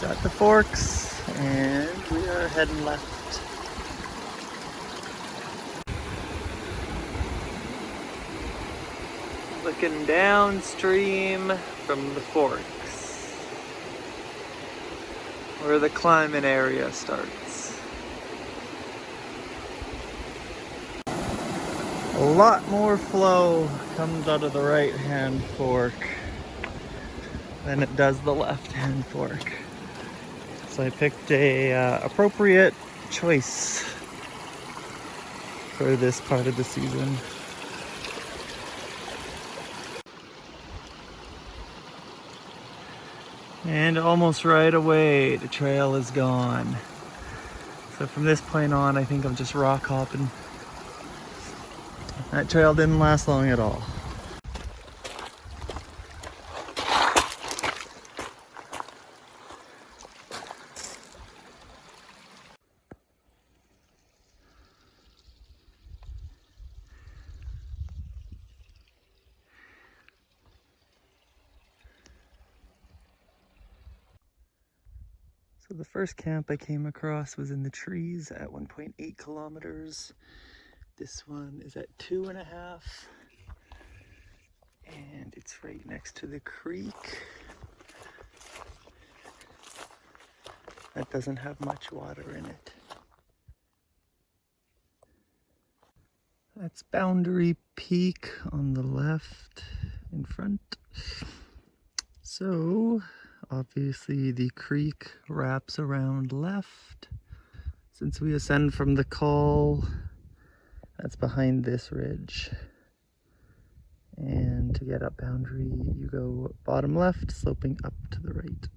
It's at the forks, and we are heading left. Looking downstream from the forks, where the climbing area starts. A lot more flow comes out of the right-hand fork than it does the left-hand fork. So I picked a appropriate choice for this part of the season. And almost right away, the trail is gone. So from this point on, I think I'm just rock hopping. That trail didn't last long at all. So the first camp I came across was in the trees at 1.8 kilometers. This one is at 2.5. And it's right next to the creek. That doesn't have much water in it. That's Boundary Peak on the left in front. So obviously the creek wraps around left. Since we ascend from the col, that's behind this ridge. And to get up Boundary, you go bottom left, sloping up to the right.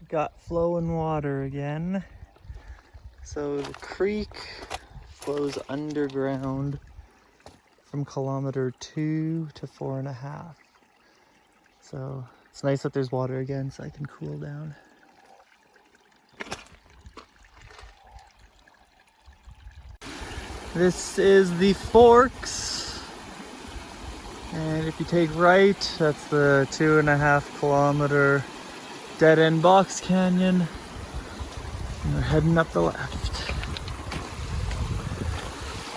Got flowing water again. So the creek flows underground from kilometer 2 to 4.5. So it's nice that there's water again so I can cool down. This is the forks. And if you take right, that's the 2.5 kilometer dead end box canyon, and we're heading up the left.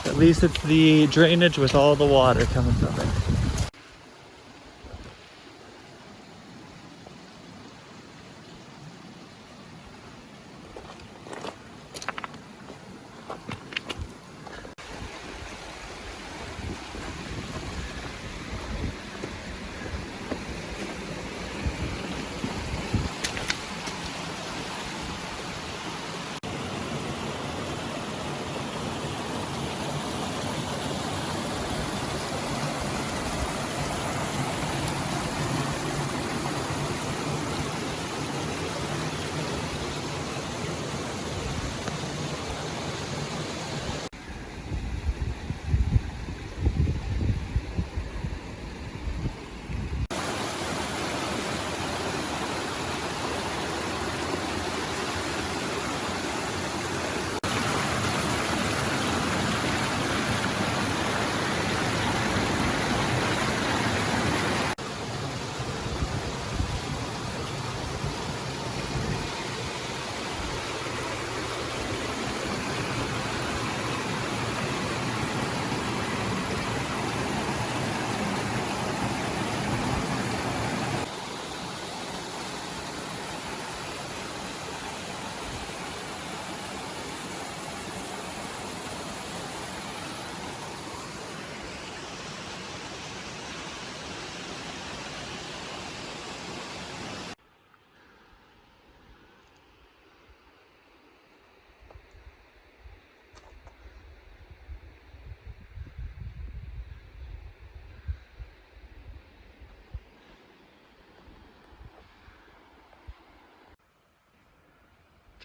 At least it's the drainage with all the water coming from it.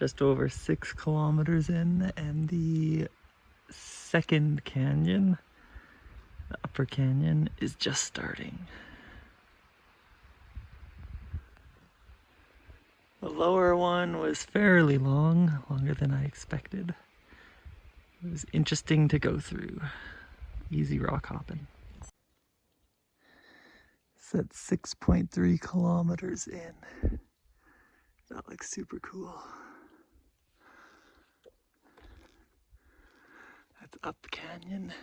just over 6 kilometers in, and the second canyon, the upper canyon, is just starting. The lower one was fairly long, longer than I expected. It was interesting to go through. Easy rock hopping. It's at 6.3 kilometers in. That looks super cool. That's up canyon.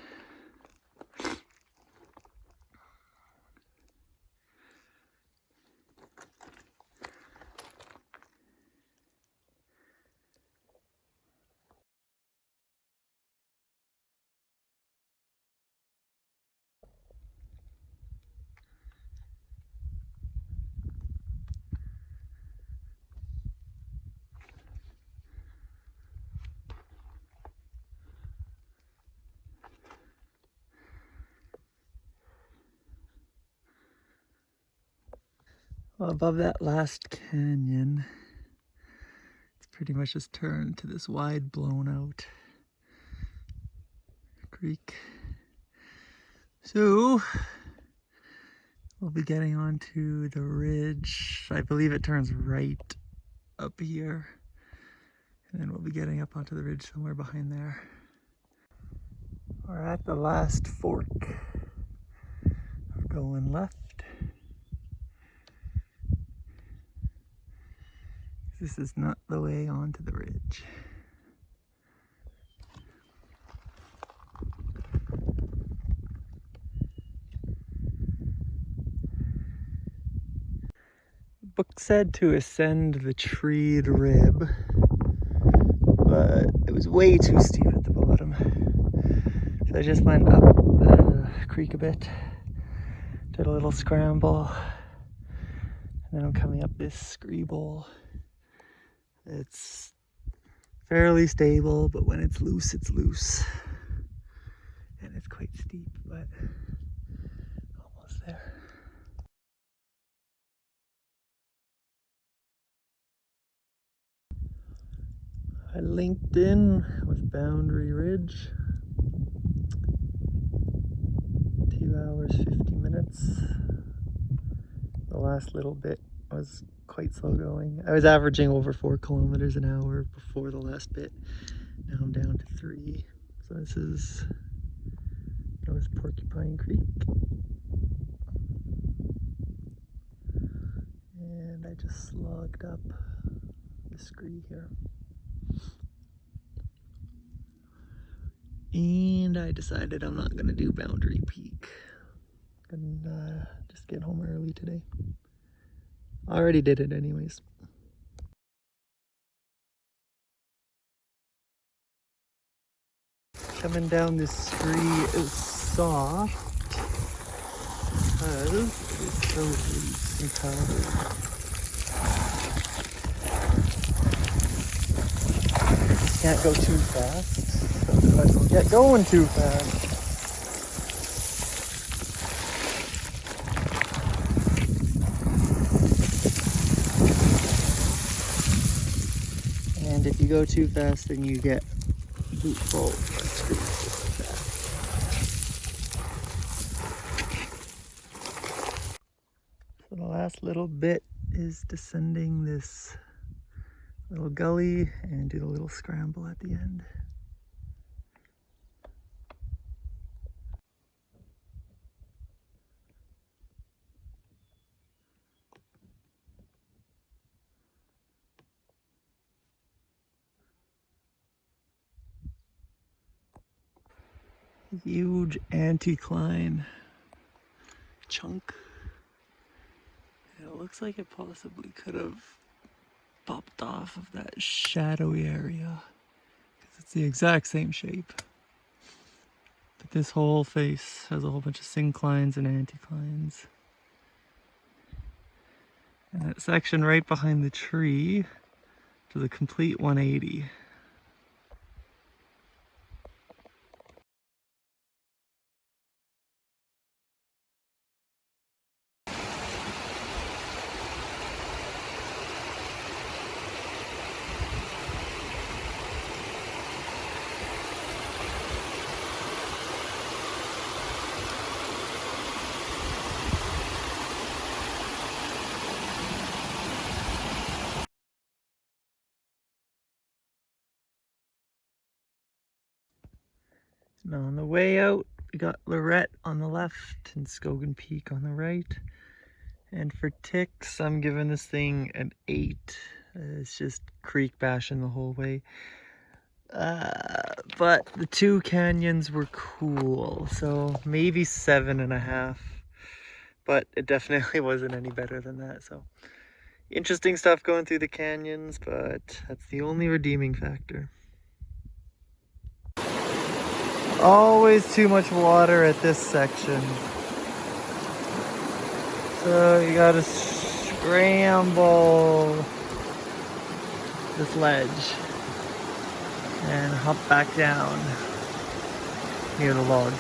Well, above that last canyon, it's pretty much just turned to this wide, blown out creek. So we'll be getting onto the ridge. I believe it turns right up here. And then we'll be getting up onto the ridge somewhere behind there. We're at the last fork. We're going left. This is not the way onto the ridge. The book said to ascend the treed rib, but it was way too steep at the bottom. So I just went up the creek a bit, did a little scramble, and then I'm coming up this screebowl. It's fairly stable, but when it's loose, it's loose. And it's quite steep, but almost there. I linked in with Boundary Ridge. 2 hours, 50 minutes. The last little bit was quite slow going. I was averaging over 4 kilometers an hour before the last bit. Now I'm down to 3. So this is North Porcupine Creek. And I just slogged up the scree here. And I decided I'm not gonna do Boundary Peak. I'm gonna just get home early today. I already did it anyways. Coming down this scree is soft because it's so loose and powdered. Can't go too fast, so I don't get going too fast. And if you go too fast, then you get boot full of screws just like that. So the last little bit is descending this little gully and do the little scramble at the end. Huge anticline chunk. It looks like it possibly could have popped off of that shadowy area because it's the exact same shape. But this whole face has a whole bunch of synclines and anticlines. And that section right behind the tree does a complete 180. And on the way out, we got Lorette on the left and Skogan Peak on the right. And for ticks, I'm giving this thing an 8. It's just creek bashing the whole way. But the 2 canyons were cool, so maybe 7.5. But it definitely wasn't any better than that, so. Interesting stuff going through the canyons, but that's the only redeeming factor. Always too much water at this section. So you gotta scramble this ledge and hop back down near the log.